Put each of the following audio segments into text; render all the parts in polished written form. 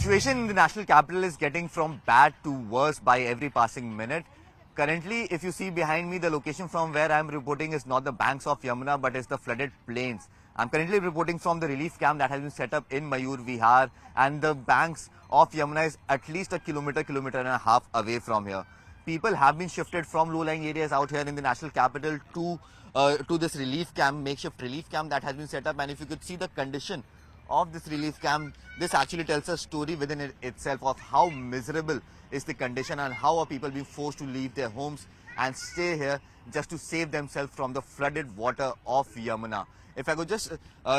situation in the national capital is getting from bad to worse by every passing minute. Currently, if you see behind me, the location from where I am reporting is not the banks of Yamuna, but it's the flooded plains. I'm currently reporting from the relief camp that has been set up in Mayur Vihar, and the banks of Yamuna is at least a kilometer and a half away from here. People have been shifted from low-lying areas out here in the national capital to this relief camp, makeshift relief camp that has been set up. And if you could see the condition of this relief camp, this actually tells a story within itself of how miserable is the condition and how are people being forced to leave their homes and stay here just to save themselves from the flooded water of Yamuna. If I could just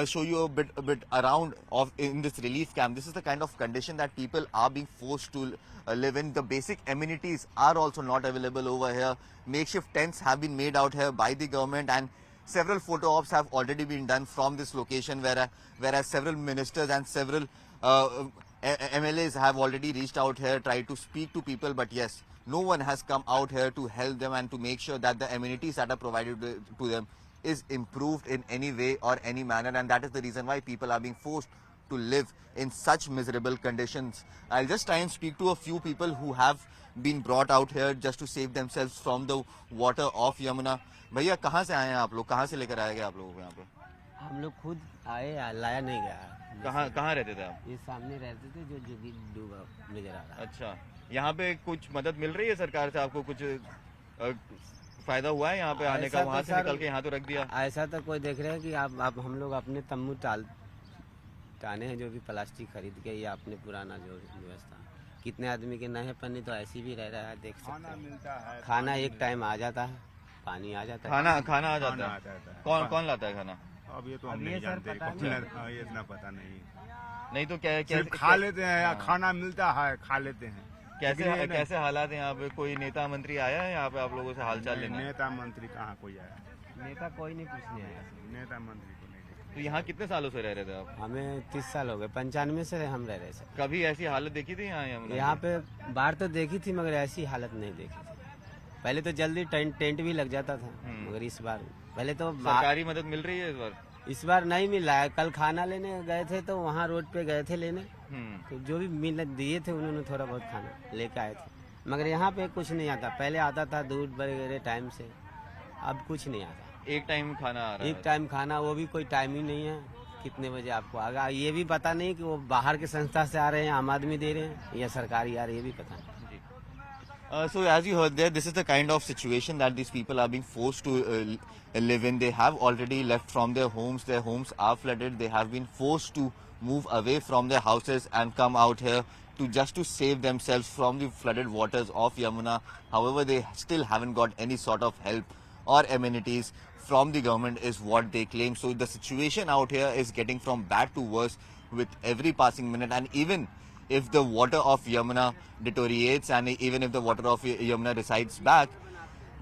show you a bit around in this relief camp, this is the kind of condition that people are being forced to live in. The basic amenities are also not available over here. Makeshift tents have been made out here by the government, and several photo ops have already been done from this location, whereas several ministers and several MLAs have already reached out here, tried to speak to people, but yes, no one has come out here to help them and to make sure that the amenities that are provided to them is improved in any way or any manner, and that is the reason why people are being forced to live in such miserable conditions. I'll just try and speak to a few people who have been brought out here just to save themselves from the water of Yamuna. भैया कहाँ से आए हैं आप लोग, कहाँ से लेकर आए गए आप लोगों को यहाँ पे? हम लोग खुद आए, लाया नहीं गया। कहाँ रहते थे आप? ये सामने रहते थे जो डूबा नजर आ रहा है। अच्छा, यहाँ पे कुछ मदद मिल रही है सरकार से आपको? कुछ फायदा हुआ है यहाँ पे आने का? वहाँ से निकल के यहाँ तो रख दिया। ऐसा तो कोई देख रहे हैं कि आप हम लोग अपने तम्बू टाने हैं, जो भी प्लास्टिक खरीद के, या अपने पुराना जो व्यवस्था, कितने आदमी के नए पन्नी तो ऐसी भी रह रहा है, देख सकते हैं। मिलता है, खाना एक टाइम आ जाता है, पानी आ जाता है। खाना आ जाता है। कौन लाता है खाना? अब ये तो हम नहीं जानते, ये इतना पता नहीं तो क्या खा लेते हैं या खाना मिलता है, खा लेते हैं। कैसे हालात है यहाँ पे? कोई नेता मंत्री आया है यहाँ पे आप लोगों से हालचाल लेने? नेता मंत्री कहाँ कोई आया? नेता कोई नहीं पूछने आया। नेता मंत्री को नहीं देखा। तो यहाँ कितने सालों से रह रहे थे आप? हमें 30 साल हो गए, 95 से हम रह रहे थे। कभी ऐसी हालत देखी थी यहाँ पे? बाढ़ तो देखी थी, मगर ऐसी हालत नहीं देखी थी। पहले तो जल्दी टेंट भी लग जाता था, मगर इस बार पहले तो सरकारी मदद मिल रही है इस बार नहीं मिला है। कल खाना लेने गए थे तो वहाँ रोड पे गए थे लेने, तो जो भी दिए थे उन्होंने थोड़ा बहुत खाना लेके आए थे, मगर यहाँ पे कुछ नहीं आता। पहले आता था दूध वगैरह टाइम से, अब कुछ नहीं आता। एक टाइम खाना आ रहा है? एक टाइम खाना, वो भी कोई टाइम ही नहीं है, कितने बजे आपको आएगा ये भी पता नहीं, कि वो बाहर के संस्था से आ रहे हैं, आम आदमी दे रहे हैं, या सरकारी आ रही है, ये भी पता नहीं। So as you heard there, this is the kind of situation that these people are being forced to live in. They have already left from their homes are flooded, they have been forced to move away from their houses and come out here to save themselves from the flooded waters of Yamuna. However, they still haven't got any sort of help or amenities from the government is what they claim. So the situation out here is getting from bad to worse with every passing minute, and even if the water of Yamuna deteriorates and even if the water of Yamuna resides back,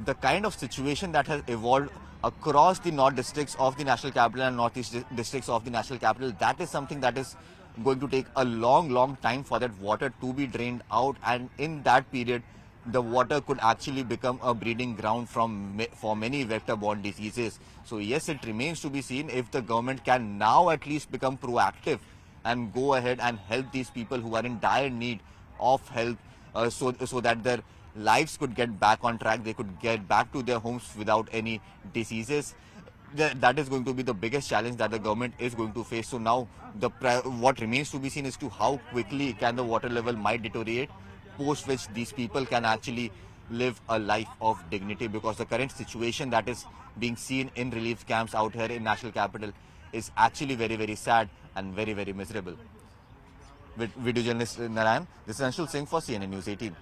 the kind of situation that has evolved across the north districts of the national capital and northeast districts of the national capital, that is something that is going to take a long time for that water to be drained out, and in that period the water could actually become a breeding ground for many vector-borne diseases. So yes, it remains to be seen if the government can now at least become proactive and go ahead and help these people who are in dire need of help, so that their lives could get back on track, they could get back to their homes without any diseases. That is going to be the biggest challenge that the government is going to face. So now what remains to be seen is to how quickly can the water level might deteriorate, post which these people can actually live a life of dignity, because the current situation that is being seen in relief camps out here in national capital is actually very sad and very miserable. With video journalist Narayan, this is Anshul Singh for CNN News 18.